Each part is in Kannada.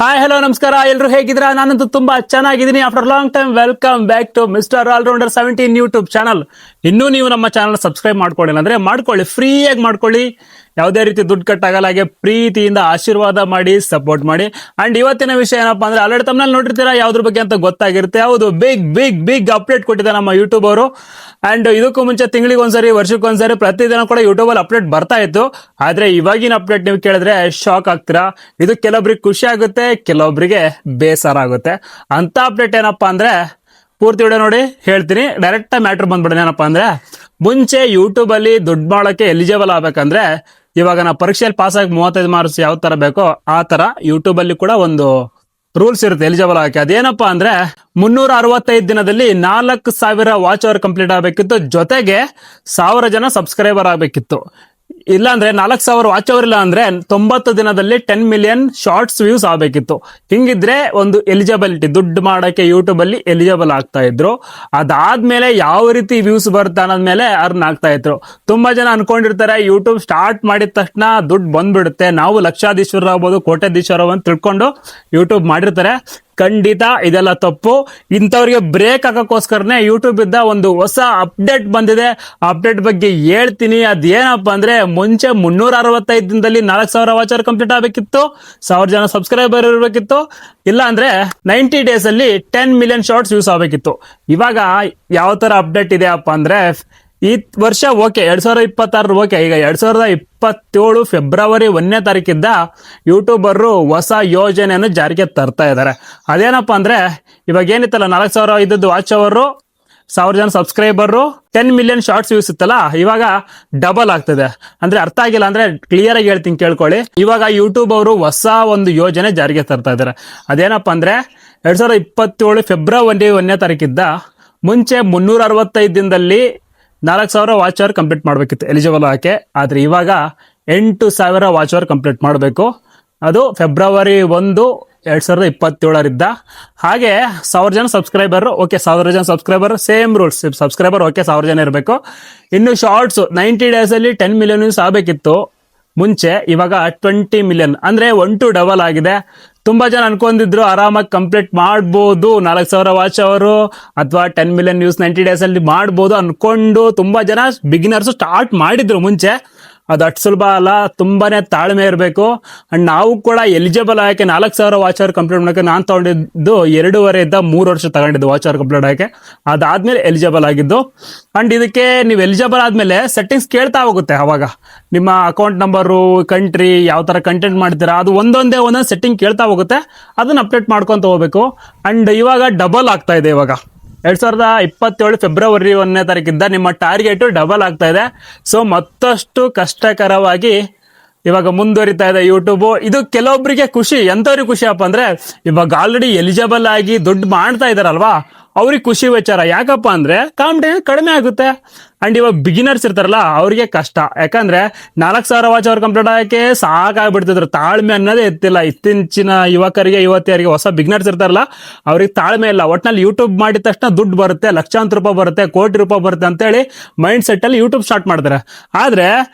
ಹಾಯ್ ಹಲೋ ನಮಸ್ಕಾರ, ಎಲ್ಲರೂ ಹೇಗಿದ್ದೀರಾ? ನಾನಂತೂ ತುಂಬಾ ಚೆನ್ನಾಗಿದ್ದೀನಿ. After long time welcome back to mister allrounder 17 YouTube channel. ಇನ್ನೂ ನೀವು ನಮ್ಮ ಚಾನಲ್ ಸಬ್ಸ್ಕ್ರೈಬ್ ಮಾಡ್ಕೊಳ್ಳಿಲ್ಲ ಅಂದ್ರೆ ಮಾಡ್ಕೊಳ್ಳಿ, ಫ್ರೀಯಾಗಿ ಮಾಡ್ಕೊಳ್ಳಿ. ಯಾವುದೇ ರೀತಿ ದುಡ್ಡು ಕಟ್ಟಾಗಲ್ಲ. ಹಾಗೆ ಪ್ರೀತಿಯಿಂದ ಆಶೀರ್ವಾದ ಮಾಡಿ, ಸಪೋರ್ಟ್ ಮಾಡಿ. ಅಂಡ್ ಇವತ್ತಿನ ವಿಷಯ ಏನಪ್ಪಾ ಅಂದ್ರೆ, ಆಲ್ರೆಡಿ ತಮ್ಮಲ್ಲಿ ನೋಡಿರ್ತೀರಾ ಯಾವ್ದ್ರ ಬಗ್ಗೆ ಅಂತ ಗೊತ್ತಾಗಿರುತ್ತೆ. ಹೌದು, ಬಿಗ್ ಬಿಗ್ ಬಿಗ್ ಅಪ್ಡೇಟ್ ಕೊಟ್ಟಿದೆ ನಮ್ಮ ಯೂಟ್ಯೂಬ್ ಅವರು. ಅಂಡ್ ಇದಕ್ಕೂ ಮುಂಚೆ ತಿಂಗಳಿಗೆ ಒಂದ್ಸರಿ, ವರ್ಷಕ್ಕೊಂದ್ಸರಿ, ಪ್ರತಿದಿನ ಕೂಡ ಯೂಟ್ಯೂಬ್ ಅಲ್ಲಿ ಅಪ್ಡೇಟ್ ಬರ್ತಾ ಇತ್ತು. ಆದ್ರೆ ಇವಾಗಿನ ಅಪ್ಡೇಟ್ ನೀವು ಕೇಳಿದ್ರೆ ಶಾಕ್ ಆಗ್ತೀರಾ. ಇದು ಕೆಲವೊಬ್ರಿಗೆ ಖುಷಿ ಆಗುತ್ತೆ, ಕೆಲವೊಬ್ರಿಗೆ ಬೇಸರ ಆಗುತ್ತೆ. ಅಂತ ಅಪ್ಡೇಟ್ ಏನಪ್ಪಾ ಅಂದ್ರೆ, ಪೂರ್ತಿ ವಿಡಿಯೋ ನೋಡಿ ಹೇಳ್ತೀನಿ. ಡೈರೆಕ್ಟ್ ಮ್ಯಾಟ್ರ್ ಬಂದ್ಬಿಡೋಣ. ಏನಪ್ಪಾ ಅಂದ್ರೆ, ಮುಂಚೆ ಯೂಟ್ಯೂಬ್ ಅಲ್ಲಿ ದುಡ್ಡು ಮಾಡೋಕೆ ಎಲಿಜಿಬಲ್ ಆಗ್ಬೇಕಂದ್ರೆ, ಇವಾಗ ನಾವು ಪರೀಕ್ಷೆಯಲ್ಲಿ ಪಾಸ್ ಆಗಿ 35 ಮಾರ್ಕ್ಸ್ ಯಾವ ತರ ಬೇಕೋ ಆ ತರ ಯೂಟ್ಯೂಬ್ ಅಲ್ಲಿ ಕೂಡ ಒಂದು ರೂಲ್ಸ್ ಇರುತ್ತೆ ಎಲಿಜಿಬಲ್ ಆಗಕ್ಕೆ. ಅದೇನಪ್ಪಾ ಅಂದ್ರೆ, 365 ದಿನದಲ್ಲಿ 4,000 ವಾಚ್ ಅವರ್ ಕಂಪ್ಲೀಟ್ ಆಗಬೇಕಿತ್ತು. ಜೊತೆಗೆ 1,000 ಜನ ಸಬ್ಸ್ಕ್ರೈಬರ್ ಆಗಬೇಕಿತ್ತು. ಇಲ್ಲ ಅಂದ್ರೆ 4,000 ವಾಚ್ ಅವರ್ ಇಲ್ಲ ಅಂದ್ರೆ 90 ದಿನದಲ್ಲಿ 10 ಮಿಲಿಯನ್ ಶಾರ್ಟ್ಸ್ ವ್ಯೂಸ್ ಆಗಬೇಕಿತ್ತು. ಹಿಂಗಿದ್ರೆ ಒಂದು ಎಲಿಜಿಬಿಲಿಟಿ, ದುಡ್ಡು ಮಾಡಕ್ಕೆ ಯೂಟ್ಯೂಬ್ ಅಲ್ಲಿ ಎಲಿಜಿಬಲ್ ಆಗ್ತಾ ಇದ್ರು. ಅದಾದ್ಮೇಲೆ ಯಾವ ರೀತಿ ವ್ಯೂಸ್ ಬರುತ್ತೆ ಅನ್ನೋದ್ಮೇಲೆ ಅರ್ನ್ ಆಗ್ತಾ ಇದ್ರು. ತುಂಬಾ ಜನ ಅನ್ಕೊಂಡಿರ್ತಾರೆ ಯೂಟ್ಯೂಬ್ ಸ್ಟಾರ್ಟ್ ಮಾಡಿದ ತಕ್ಷಣ ದುಡ್ಡು ಬಂದ್ಬಿಡುತ್ತೆ, ನಾವು ಲಕ್ಷಾಧೀಶ್ವರ ಆಗ್ಬೋದು, ಕೋಟ್ಯಾಧೀಶ್ವರ ಅಂತ ತಿಳ್ಕೊಂಡು ಯೂಟ್ಯೂಬ್ ಮಾಡಿರ್ತಾರೆ. ಖಂಡಿತ ಇದೆಲ್ಲ ತಪ್ಪು. ಇಂಥವ್ರಿಗೆ ಬ್ರೇಕ್ ಹಾಕೋಸ್ಕರನೇ ಯೂಟ್ಯೂಬ್ ಇದ್ದ ಒಂದು ಹೊಸ ಅಪ್ಡೇಟ್ ಬಂದಿದೆ. ಅಪ್ಡೇಟ್ ಬಗ್ಗೆ ಹೇಳ್ತೀನಿ. ಅದೇನಪ್ಪ ಅಂದ್ರೆ, ಮುಂಚೆ 365 ದಿನದಲ್ಲಿ 4,000 ವಾಚ್ ಅವರ್ ಕಂಪ್ಲೀಟ್ ಆಗಬೇಕಿತ್ತು, 1,000 ಜನ ಸಬ್ಸ್ಕ್ರೈಬರ್ ಇರಬೇಕಿತ್ತು. ಇಲ್ಲ ಅಂದ್ರೆ 90 ಡೇಸ್ ಅಲ್ಲಿ 10 ಮಿಲಿಯನ್ ಶಾರ್ಟ್ಸ್ ಯೂಸ್ ಆಗಬೇಕಿತ್ತು. ಇವಾಗ ಯಾವ ತರ ಅಪ್ಡೇಟ್ ಇದೆ ಅಪ್ಪ ಅಂದ್ರೆ, ಈ ವರ್ಷ ಓಕೆ 2026 ಓಕೆ, ಈಗ 2027 ಫೆಬ್ರವರಿ 1ನೇ ತಾರೀಕಿದ್ದ ಯೂಟ್ಯೂಬರ್ರು ಹೊಸ ಯೋಜನೆಯನ್ನು ಜಾರಿಗೆ ತರ್ತಾ ಇದ್ದಾರೆ. ಅದೇನಪ್ಪ ಅಂದ್ರೆ, ಇವಾಗ ಏನಿತ್ತಲ್ಲ 4,000 ಇದ್ದದ್ದು ವಾಚ್ ಅವರು, 1,000 ಜನ ಸಬ್ಸ್ಕ್ರೈಬರ್, 10 ಮಿಲಿಯನ್ ಶಾರ್ಟ್ಸ್ ವ್ಯೂಸ್ ಇತ್ತಲ್ಲ, ಇವಾಗ ಡಬಲ್ ಆಗ್ತದೆ. ಅಂದ್ರೆ ಅರ್ಥ ಆಗಿಲ್ಲ ಅಂದ್ರೆ ಕ್ಲಿಯರ್ ಆಗಿ ಹೇಳ್ತೀನಿ ಕೇಳ್ಕೊಳ್ಳಿ. ಇವಾಗ ಯೂಟ್ಯೂಬ್ ಅವರು ಹೊಸ ಒಂದು ಯೋಜನೆ ಜಾರಿಗೆ ತರ್ತಾ ಇದ್ದಾರೆ. ಅದೇನಪ್ಪ ಅಂದ್ರೆ, 2027 ಫೆಬ್ರವರಿ 1ನೇ ತಾರೀಕಿದ್ದ ಮುಂಚೆ 365 ದಿನದಲ್ಲಿ 4,000 ವಾಚ್ ಅವರ್ ಕಂಪ್ಲೀಟ್ ಮಾಡಬೇಕಿತ್ತು ಎಲಿಜಿಬಲ್ ಆಕೆ. ಆದ್ರೆ ಇವಾಗ 8,000 ವಾಚ್ ಅವರ್ ಕಂಪ್ಲೀಟ್ ಮಾಡಬೇಕು. ಅದು ಫೆಬ್ರವರಿ 1, 2027 ಹಾಗೆ 1,000 ಜನ ಸಬ್ಸ್ಕ್ರೈಬರ್ ಓಕೆ, 1,000 ಜನ subscriber same rules. Subscriber okay, 1,000 ಜನ ಇರಬೇಕು. ಇನ್ನು ಶಾರ್ಟ್ಸ್ 90 ಡೇಸ್ ಅಲ್ಲಿ 10 ಮಿಲಿಯನ್ ವ್ಯೂಸ್ ಆಗಬೇಕಿತ್ತು ಮುಂಚೆ, ಇವಾಗ 20 ಮಿಲಿಯನ್, ಅಂದ್ರೆ 1 to ಡಬಲ್ ಆಗಿದೆ. ತುಂಬಾ ಜನ ಅನ್ಕೊಂಡಿದ್ರು ಆರಾಮಾಗಿ ಕಂಪ್ಲೀಟ್ ಮಾಡ್ಬೋದು, 4,000 ವಾಚ್ ಅವರು ಅಥವಾ 10 ಮಿಲಿಯನ್ ವ್ಯೂಸ್ 90 ಡೇಸ್ ಅಲ್ಲಿ ಮಾಡ್ಬೋದು ಅನ್ಕೊಂಡು ತುಂಬಾ ಜನ ಬಿಗಿನರ್ಸ್ ಸ್ಟಾರ್ಟ್ ಮಾಡಿದ್ರು ಮುಂಚೆ. ಅದು ಅಷ್ಟು ಸುಲಭ ಅಲ್ಲ, ತುಂಬಾನೇ ತಾಳ್ಮೆ ಇರಬೇಕು. ಅಂಡ್ ನಾವು ಕೂಡ ಎಲಿಜಿಬಲ್ ಆಗಕ್ಕೆ 4,000 ವಾಚ್ ಅವರ್ ಕಂಪ್ಲೀಟ್ ಮಾಡೋಕೆ ನಾನು ತಗೊಂಡಿದ್ದು 2.5-3 ವರ್ಷ ತಗೊಂಡಿದ್ದು ವಾಚ್ ಅವರ್ ಕಂಪ್ಲೀಟ್ ಆಗಕ್ಕೆ. ಅದಾದ್ಮೇಲೆ ಎಲಿಜಿಬಲ್ ಆಗಿದ್ದು. ಅಂಡ್ ಇದಕ್ಕೆ ನೀವು ಎಲಿಜಿಬಲ್ ಆದ್ಮೇಲೆ ಸೆಟ್ಟಿಂಗ್ಸ್ ಕೇಳ್ತಾ ಹೋಗುತ್ತೆ. ಅವಾಗ ನಿಮ್ಮ ಅಕೌಂಟ್ ನಂಬರು, ಕಂಟ್ರಿ, ಯಾವ ತರ ಕಂಟೆಂಟ್ ಮಾಡ್ತೀರಾ, ಅದು ಒಂದೊಂದೇ ಸೆಟ್ಟಿಂಗ್ ಕೇಳ್ತಾ ಹೋಗುತ್ತೆ. ಅದನ್ನ ಅಪ್ಡೇಟ್ ಮಾಡ್ಕೊಂತ ಹೋಗ್ಬೇಕು. ಅಂಡ್ ಇವಾಗ ಡಬಲ್ ಆಗ್ತಾ ಇದೆ. ಇವಾಗ 2027 ಫೆಬ್ರವರಿ 1ನೇ ತಾರೀಕಿದ್ದ ನಿಮ್ಮ ಟಾರ್ಗೆಟ್ ಡಬಲ್ ಆಗ್ತಾ ಇದೆ. ಸೊ ಮತ್ತಷ್ಟು ಕಷ್ಟಕರವಾಗಿ ಇವಾಗ ಮುಂದುವರಿತಾ ಇದೆ ಯೂಟ್ಯೂಬ್. ಇದು ಕೆಲವೊಬ್ಬರಿಗೆ ಖುಷಿ. ಎಂತವ್ರಿಗೆ ಖುಷಿ ಅಪ್ಪ ಅಂದ್ರೆ, ಇವಾಗ ಆಲ್ರೆಡಿ ಎಲಿಜಿಬಲ್ ಆಗಿ ದುಡ್ಡು ಮಾಡ್ತಾ ಇದಾರಲ್ವಾ, ಅವ್ರಿಗೆ ಖುಷಿ ವಿಚಾರ. ಯಾಕಪ್ಪ ಅಂದ್ರೆ ಕಾಂಪಿಟೇಷನ್ ಕಡಿಮೆ ಆಗುತ್ತೆ. ಅಂಡ್ ಇವಾಗ ಬಿಗಿನರ್ಸ್ ಇರ್ತಾರಲ್ಲ ಅವ್ರಿಗೆ ಕಷ್ಟ. ಯಾಕಂದ್ರೆ 4,000 ವಾಚ್ ಅವರ್ ಕಂಪ್ಲೀಟ್ ಆಗಕ್ಕೆ ಸಾಕಾಗ್ಬಿಡ್ತಿದ್ರು, ತಾಳ್ಮೆ ಅನ್ನೋದೇ ಎತ್ತಿಲ್ಲ. ಇತ್ತೀಚಿನ ಯುವಕರಿಗೆ, ಯುವತಿಯರಿಗೆ, ಹೊಸ ಬಿಗಿನರ್ಸ್ ಇರ್ತಾರಲ್ಲ ಅವ್ರಿಗೆ ತಾಳ್ಮೆ ಇಲ್ಲ. ಒಟ್ನಲ್ಲಿ ಯೂಟ್ಯೂಬ್ ಮಾಡಿದ ತಕ್ಷಣ ದುಡ್ಡು ಬರುತ್ತೆ, ಲಕ್ಷಾಂತರ ರೂಪಾಯಿ ಬರುತ್ತೆ, ಕೋಟಿ ರೂಪಾಯಿ ಬರುತ್ತೆ ಅಂತೇಳಿ ಮೈಂಡ್ ಸೆಟ್ ಅಲ್ಲಿ ಯೂಟ್ಯೂಬ್ ಸ್ಟಾರ್ಟ್ ಮಾಡ್ತಾರೆ. ಆದ್ರೆ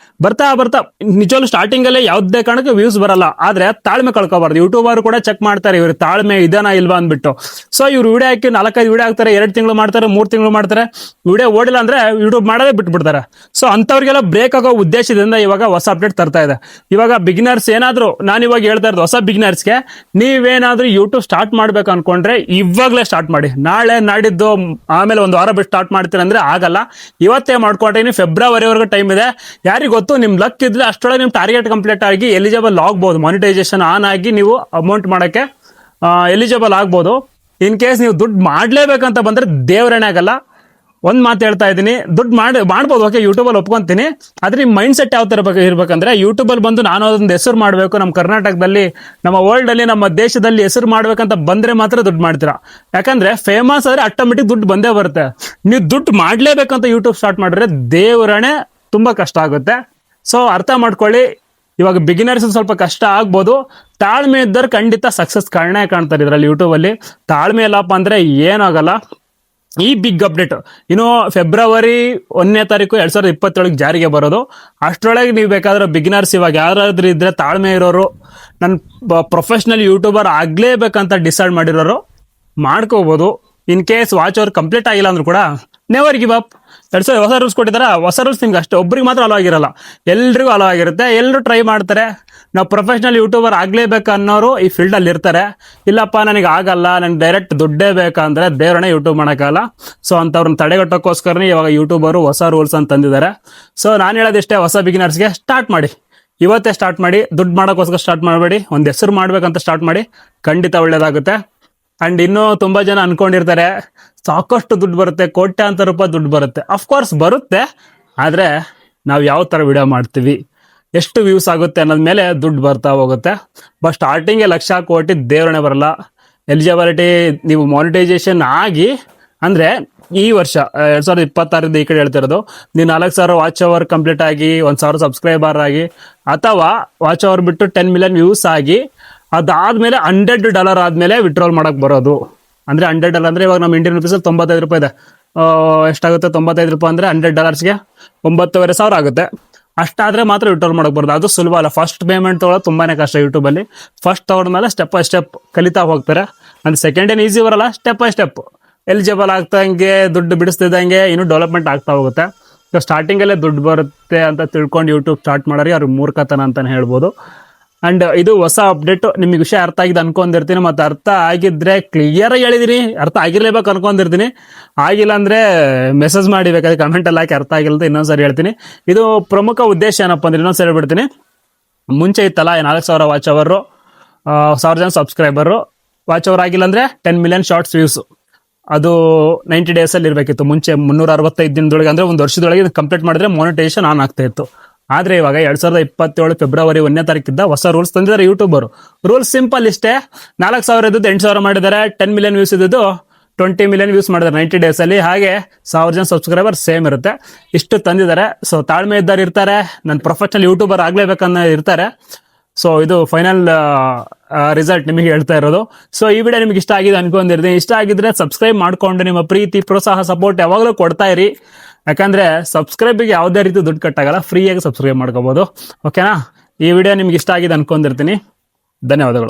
ಬರ್ತಾ ಬರ್ತಾ ನಿಜವಾಗ್ಲೂ ಸ್ಟಾರ್ಟಿಂಗ್ ಅಲ್ಲಿ ಯಾವುದೇ ಕಾರಣಕ್ಕೆ ವ್ಯೂಸ್ ಬರಲ್ಲ. ಆದ್ರೆ ತಾಳ್ಮೆ ಕಳ್ಕೊಬಾರ್ದು. ಯೂಟ್ಯೂಬರ್ ಕೂಡ ಚೆಕ್ ಮಾಡ್ತಾರೆ ಇವ್ರ ತಾಳ್ಮೆ ಇದನ್ನ ಇಲ್ವಾ ಅಂದ್ಬಿಟ್ಟು. ಸೊ ಇವ್ರು ವಿಡಿಯೋ ಹಾಕಿ 4-5 ವಿಡಿಯೋ ಹಾಕ್ತಾರೆ, 2 ತಿಂಗಳು ಮಾಡ್ತಾರೆ, 3 ತಿಂಗಳು ಮಾಡ್ತಾರೆ, ವಿಡಿಯೋ ಓಡಿಲ್ಲ ಅಂದ್ರೆ ಯೂಟ್ಯೂಬ್ ಮಾಡೋದೇ ಬಿಟ್ಬಿಡ್ತಾರೆ. ಸೊ ಅಂತವ್ರಿಗೆಲ್ಲ ಬ್ರೇಕ್ ಆಗೋ ಉದ್ದೇಶದಿಂದ ಇವಾಗ ಹೊಸ ಅಪ್ಡೇಟ್ ತರ್ತಾ ಇದೆ. ಇವಾಗ ಬಿಗಿನರ್ಸ್ ಏನಾದ್ರು, ನಾನು ಇವಾಗ ಹೇಳ್ತಾ ಇರೋದು ಹೊಸ ಬಿಗಿನರ್ಸ್ಗೆ, ನೀವೇನಾದ್ರೂ ಯೂಟ್ಯೂಬ್ ಸ್ಟಾರ್ಟ್ ಮಾಡ್ಬೇಕು ಅನ್ಕೊಂಡ್ರೆ ಇವಾಗ್ಲೇ ಸ್ಟಾರ್ಟ್ ಮಾಡಿ. ನಾಳೆ ನಾಡಿದ್ದು ಆಮೇಲೆ ಒಂದು ವಾರ ಬಿಟ್ಟು ಸ್ಟಾರ್ಟ್ ಮಾಡ್ತೀರ ಅಂದ್ರೆ ಆಗಲ್ಲ. ಇವತ್ತೇ ಮಾಡ್ಕೊಂಡ್ರೆ ಇನ್ನು ಫೆಬ್ರವರಿವರೆಗೂ ಟೈಮ್ ಇದೆ. ಯಾರಿಗ್ ಗೊತ್ತು, ನಿಮ್ ಲಕ್ ಇದ್ರೆ ಅಷ್ಟೊಳಗೆ ನಿಮ್ ಟಾರ್ಗೆಟ್ ಕಂಪ್ಲೀಟ್ ಆಗಿ ಎಲಿಜಿಬಲ್ ಆಗ್ಬಹುದು. ಮಾನಿಟೈಸೇಷನ್ ಆನ್ ಆಗಿ ನೀವು ಅಮೌಂಟ್ ಮಾಡಕ್ಕೆ ಎಲಿಜಿಬಲ್ ಆಗ್ಬೋದು. ಇನ್ ಕೇಸ್ ನೀವು ದುಡ್ಡು ಮಾಡ್ಲೇಬೇಕಂತ ಬಂದ್ರೆ ದೇವರಣೆ ಆಗಲ್ಲ. ಒಂದ್ ಮಾತು ಹೇಳ್ತಾ ಇದ್ದೀನಿ, ದುಡ್ಡು ಮಾಡ್ಬೋದು ಓಕೆ, ಯೂಟ್ಯೂಬಲ್ಲಿ ಒಪ್ಕೊಂತೀನಿ. ಆದ್ರೆ ನಿಮ್ ಮೈಂಡ್ ಸೆಟ್ ಯಾವ ತರ ಇರ್ಬೇಕಂದ್ರೆ, ಯೂಟ್ಯೂಬಲ್ಲಿ ಬಂದು ನಾನು ಅದೊಂದು ಹೆಸರು ಮಾಡ್ಬೇಕು, ನಮ್ಮ ಕರ್ನಾಟಕದಲ್ಲಿ, ನಮ್ಮ ವರ್ಲ್ಡ್ ಅಲ್ಲಿ, ನಮ್ಮ ದೇಶದಲ್ಲಿ ಹೆಸರು ಮಾಡ್ಬೇಕಂತ ಬಂದ್ರೆ ಮಾತ್ರ ದುಡ್ಡು ಮಾಡ್ತೀರಾ. ಯಾಕಂದ್ರೆ ಫೇಮಸ್ ಆದ್ರೆ ಆಟೋಮೆಟಿಕ್ ದುಡ್ಡು ಬಂದೇ ಬರುತ್ತೆ. ನೀವು ದುಡ್ಡು ಮಾಡ್ಲೇಬೇಕಂತ ಯೂಟ್ಯೂಬ್ ಸ್ಟಾರ್ಟ್ ಮಾಡಿದ್ರೆ ದೇವರಣೆ ತುಂಬಾ ಕಷ್ಟ ಆಗುತ್ತೆ. ಸೊ ಅರ್ಥ ಮಾಡ್ಕೊಳ್ಳಿ. ಇವಾಗ ಬಿಗಿನರ್ಸ್ ಸ್ವಲ್ಪ ಕಷ್ಟ ಆಗ್ಬೋದು. ತಾಳ್ಮೆ ಇದ್ದರೆ ಖಂಡಿತ ಸಕ್ಸಸ್ ಕಾಣ್ತಾರೆ ಇದ್ರಲ್ಲಿ ಯೂಟ್ಯೂಬ್ ಅಲ್ಲಿ. ತಾಳ್ಮೆ ಇಲ್ಲಪ್ಪ ಅಂದ್ರೆ ಏನಾಗಲ್ಲ. ಈ ಬಿಗ್ ಅಪ್ಡೇಟ್ ಇನ್ನು ಫೆಬ್ರವರಿ 1ನೇ ತಾರೀಕು 2027 ಜಾರಿಗೆ ಬರೋದು. ಅಷ್ಟರೊಳಗೆ ನೀವು ಬೇಕಾದ್ರೆ ಬಿಗಿನರ್ಸ್ ಇವಾಗ ಯಾರಾದ್ರೂ ಇದ್ರೆ ತಾಳ್ಮೆ ಇರೋರು, ನನ್ನ ಪ್ರೊಫೆಷನಲ್ ಯೂಟ್ಯೂಬರ್ ಆಗ್ಲೇಬೇಕಂತ ಡಿಸೈಡ್ ಮಾಡಿರೋರು ಮಾಡ್ಕೋಬಹುದು. In case watch hour complete ಆಗಿಲ್ಲ ಅಂದ್ರೂ ಕೂಡ ನೆವರ್ ಗಿವ್ ಅಪ್. ಹೊಸ ರೂಲ್ಸ್ ಕೊಟ್ಟಿದ್ದಾರೆ. ಹೊಸ ರೂಲ್ಸ್ ನಿಮ್ಗೆ ಅಷ್ಟೇ ಒಬ್ರಿಗೆ ಮಾತ್ರ ಅಲೋ ಆಗಿರಲ್ಲ, ಎಲ್ರಿಗೂ ಅಲೋ ಆಗಿರುತ್ತೆ. ಎಲ್ಲರೂ ಟ್ರೈ ಮಾಡ್ತಾರೆ. ನಾವು ಪ್ರೊಫೆಷನಲ್ ಯೂಟ್ಯೂಬರ್ ಆಗ್ಲೇಬೇಕು ಅನ್ನೋರು ಈ ಫೀಲ್ಡ್ ಅಲ್ಲಿ ಇರ್ತಾರೆ. ಇಲ್ಲಪ್ಪ ನನಗೆ ಆಗಲ್ಲ, ನನಗೆ ಡೈರೆಕ್ಟ್ ದುಡ್ಡೇ ಬೇಕಂದ್ರೆ ದೇವ್ರನ್ನೇ ಯೂಟ್ಯೂಬ್ ಮಾಡೋಕ್ಕಲ್ಲ. ಸೊ ಅಂಥವ್ರನ್ನ ತಡೆಗಟ್ಟೋಕ್ಕೋಸ್ಕರನೇ ಇವಾಗ ಯೂಟ್ಯೂಬರು ಹೊಸ ರೂಲ್ಸ್ ಅಂತ ತಂದಿದ್ದಾರೆ. ಸೊ ನಾನು ಹೇಳೋದಿಷ್ಟೇ, ಹೊಸ ಬಿಗಿನರ್ಸ್ಗೆ ಸ್ಟಾರ್ಟ್ ಮಾಡಿ, ಇವತ್ತೇ ಸ್ಟಾರ್ಟ್ ಮಾಡಿ. ದುಡ್ಡು ಮಾಡೋಕ್ಕೋಸ್ಕರ ಸ್ಟಾರ್ಟ್ ಮಾಡಬೇಡಿ, ಒಂದು ಹೆಸರು ಮಾಡ್ಬೇಕಂತ ಸ್ಟಾರ್ಟ್ ಮಾಡಿ, ಖಂಡಿತ ಒಳ್ಳೇದಾಗುತ್ತೆ. ಅಂಡ್ ಇನ್ನೂ ತುಂಬಾ ಜನ ಅನ್ಕೊಂಡಿರ್ತಾರೆ ಸಾಕಷ್ಟು ದುಡ್ಡು ಬರುತ್ತೆ, ಕೋಟ್ಯಾಂತರ ರೂಪಾಯಿ ದುಡ್ಡು ಬರುತ್ತೆ. ಅಫ್ಕೋರ್ಸ್ ಬರುತ್ತೆ, ಆದ್ರೆ ನಾವು ಯಾವ ತರ ವಿಡಿಯೋ ಮಾಡ್ತೀವಿ, ಎಷ್ಟು ವ್ಯೂಸ್ ಆಗುತ್ತೆ ಅನ್ನೋದ್ ಮೇಲೆ ದುಡ್ಡು ಬರ್ತಾ ಹೋಗುತ್ತೆ. ಬಟ್ ಸ್ಟಾರ್ಟಿಂಗ್ ಲಕ್ಷ ಕೋಟಿ ದೇವರಣೆ ಬರಲ್ಲ. ಎಲಿಜಿಬಿಲಿಟಿ ನೀವು ಮಾನಿಟೈಸೇಷನ್ ಆಗಿ ಅಂದ್ರೆ ಈ ವರ್ಷ 2026 ಈ ಕಡೆ ಹೇಳ್ತಿರೋದು, ನೀವು 4,000 ವಾಚ್ ಅವರ್ ಕಂಪ್ಲೀಟ್ ಆಗಿ 1,000 ಸಬ್ಸ್ಕ್ರೈಬರ್ ಆಗಿ, ಅಥವಾ ವಾಚ್ ಅವರ್ ಬಿಟ್ಟು 10 ಮಿಲಿಯನ್ ವ್ಯೂಸ್ ಆಗಿ, ಅದಾದ್ಮೇಲೆ $100 ಆದ್ಮೇಲೆ ವಿಡ್ರಾಲ್ ಮಾಡಕ್ ಬರೋದು. ಅಂದ್ರೆ $100 ಅಂದ್ರೆ ಇವಾಗ ನಮ್ಮ ಇಂಡಿಯನ್ ರುಪೀಸ್ 95 ರೂಪಾಯಿ ಇದೆ. ಎಷ್ಟಾಗುತ್ತೆ 95 ರೂಪಾಯಿ ಅಂದ್ರೆ $100ಗೆ 9,500 ಆಗುತ್ತೆ. ಅಷ್ಟಾದ್ರೆ ಮಾತ್ರ ವಿಡ್ರಾಲ್ ಮಾಡಕ್ ಬರೋದು. ಅದು ಸುಲಭ ಅಲ್ಲ. ಫಸ್ಟ್ ಪೇಮೆಂಟ್ ತೊಗೊಳ್ಳೋದು ತುಂಬಾನೇ ಕಷ್ಟ ಯೂಟ್ಯೂಬ್ ಅಲ್ಲಿ. ಫಸ್ಟ್ ತಗೊಂಡ್ಮೇಲೆ ಸ್ಟೆಪ್ ಬೈ ಸ್ಟೆಪ್ ಕಲಿತಾ ಹೋಗ್ತಾರೆ. ಅಂದ್ರೆ ಸೆಕೆಂಡ್ ಏನ್ ಈಸಿ ಬರಲ್ಲ, ಸ್ಟೆಪ್ ಬೈ ಸ್ಟೆಪ್ ಎಲಿಜಿಬಲ್ ಆಗ್ತಂಗೆ, ದುಡ್ಡು ಬಿಡಿಸ್ತಿದ್ದಂಗೆ ಇನ್ನೂ ಡೆವಲಪ್ಮೆಂಟ್ ಆಗ್ತಾ ಹೋಗುತ್ತೆ. ಸ್ಟಾರ್ಟಿಂಗ್ ಅಲ್ಲೇ ದುಡ್ಡು ಬರುತ್ತೆ ಅಂತ ತಿಳ್ಕೊಂಡು ಯೂಟ್ಯೂಬ್ ಸ್ಟಾರ್ಟ್ ಮಾಡೋರಿಗೆ ಅವ್ರಿಗೆ ಮೂರ್ಖತನ ಅಂತಾನೆ ಹೇಳ್ಬೋದು. ಅಂಡ್ ಇದು ಹೊಸ ಅಪ್ಡೇಟ್. ನಿಮಗೆ ವಿಷಯ ಅರ್ಥ ಆಗಿದೆ ಅನ್ಕೊಂಡಿರ್ತೀನಿ. ಮತ್ತೆ ಅರ್ಥ ಆಗಿದ್ರೆ ಕ್ಲಿಯರ್ ಆಗಿ ಹೇಳಿದೀನಿ, ಅರ್ಥ ಆಗಿರ್ಲೇಬೇಕು ಅನ್ಕೊಂಡಿರ್ತೀನಿ. ಆಗಿಲ್ಲ ಅಂದ್ರೆ ಮೆಸೇಜ್ ಮಾಡಿ, ಬೇಕಾದ್ರೆ ಕಮೆಂಟ್ ಅಲ್ಲಿ ಹಾಕಿ ಅರ್ಥ ಆಗಿಲ್ಲ ಅಂತ ಇನ್ನೊಂದ್ಸರಿ ಹೇಳ್ತೀನಿ. ಇದು ಪ್ರಮುಖ ಉದ್ದೇಶ ಏನಪ್ಪ ಅಂದ್ರೆ, ಇನ್ನೊಂದ್ಸರಿ ಹೇಳ್ಬಿಡ್ತೀನಿ. ಮುಂಚೆ ಇತ್ತಲ್ಲ 4,000 ವಾಚ್ ಅವರು, 1,000 ಜನ ಸಬ್ಸ್ಕ್ರೈಬರ್, ವಾಚ್ ಅವರ್ ಆಗಿಲ್ಲ ಅಂದ್ರೆ 10 ಮಿಲಿಯನ್ ಶಾರ್ಟ್ಸ್ ವ್ಯೂಸ್. ಅದು 90 ಡೇಸ್ ಅಲ್ಲಿ ಇರಬೇಕಿತ್ತು ಮುಂಚೆ. 365 ದಿನದೊಳಗೆ ಅಂದ್ರೆ ಒಂದು ವರ್ಷದೊಳಗೆ ಕಂಪ್ಲೀಟ್ ಮಾಡಿದ್ರೆ ಮಾನಿಟೈಸೇಷನ್ ಆನ್ ಆಗ್ತಾ ಇತ್ತು. ಆದ್ರೆ ಇವಾಗ 2027 ಫೆಬ್ರವರಿ 1ನೇ ತಾರೀಕಿಂದ ಹೊಸ ರೂಲ್ಸ್ ತಂದಿದ್ದಾರೆ ಯೂಟ್ಯೂಬರ್. ರೂಲ್ಸ್ ಸಿಂಪಲ್ ಇಷ್ಟೇ, 4,000 ಇದ್ದು 8,000 ಮಾಡಿದ್ದಾರೆ. 10 ಮಿಲಿಯನ್ ವ್ಯೂಸ್ ಇದ್ದು 20 ಮಿಲಿಯನ್ ವ್ಯೂಸ್ ಮಾಡಿದ್ದಾರೆ 90 ಡೇಸ್ ಅಲ್ಲಿ. ಹಾಗೆ 1,000 ಜನ ಸಬ್ಸ್ಕ್ರೈಬರ್ ಸೇಮ್ ಇರುತ್ತೆ. ಇಷ್ಟು ತಂದಿದ್ದಾರೆ. ಸೊ ತಾಳ್ಮೆ ಇದ್ದಾರೆ ಇರ್ತಾರೆ, ನನ್ನ ಪ್ರೊಫೆಷನಲ್ ಯೂಟ್ಯೂಬರ್ ಆಗ್ಲೇಬೇಕನ್ನ ಇರ್ತಾರೆ. ಸೊ ಇದು ಫೈನಲ್ ರಿಸಲ್ಟ್ ನಿಮಗೆ ಹೇಳ್ತಾ ಇರೋದು. ಸೊ ಈ ವಿಡಿಯೋ ನಿಮ್ಗೆ ಇಷ್ಟ ಆಗಿದೆ ಅನ್ಕೊಂಡಿರ್ತೀನಿ. ಇಷ್ಟ ಆಗಿದ್ರೆ ಸಬ್ಸ್ಕ್ರೈಬ್ ಮಾಡ್ಕೊಂಡು ನಿಮ್ಮ ಪ್ರೀತಿ ಪ್ರೋತ್ಸಾಹ ಸಪೋರ್ಟ್ ಯಾವಾಗಲೂ ಕೊಡ್ತಾ ಇರಿ. ಯಾಕಂದ್ರೆ ಸಬ್ಸ್ಕ್ರೈಬಿಗೆ ಯಾವುದೇ ರೀತಿ ದುಡ್ಡು ಕಟ್ಟಾಗಲ್ಲ, ಫ್ರೀಯಾಗಿ ಸಬ್ಸ್ಕ್ರೈಬ್ ಮಾಡ್ಕೋಬಹುದು. ಓಕೆನಾ? ಈ ವಿಡಿಯೋ ನಿಮ್ಗೆ ಇಷ್ಟ ಆಗಿದೆ ಅನ್ಕೊಂಡಿರ್ತೀನಿ. ಧನ್ಯವಾದಗಳು.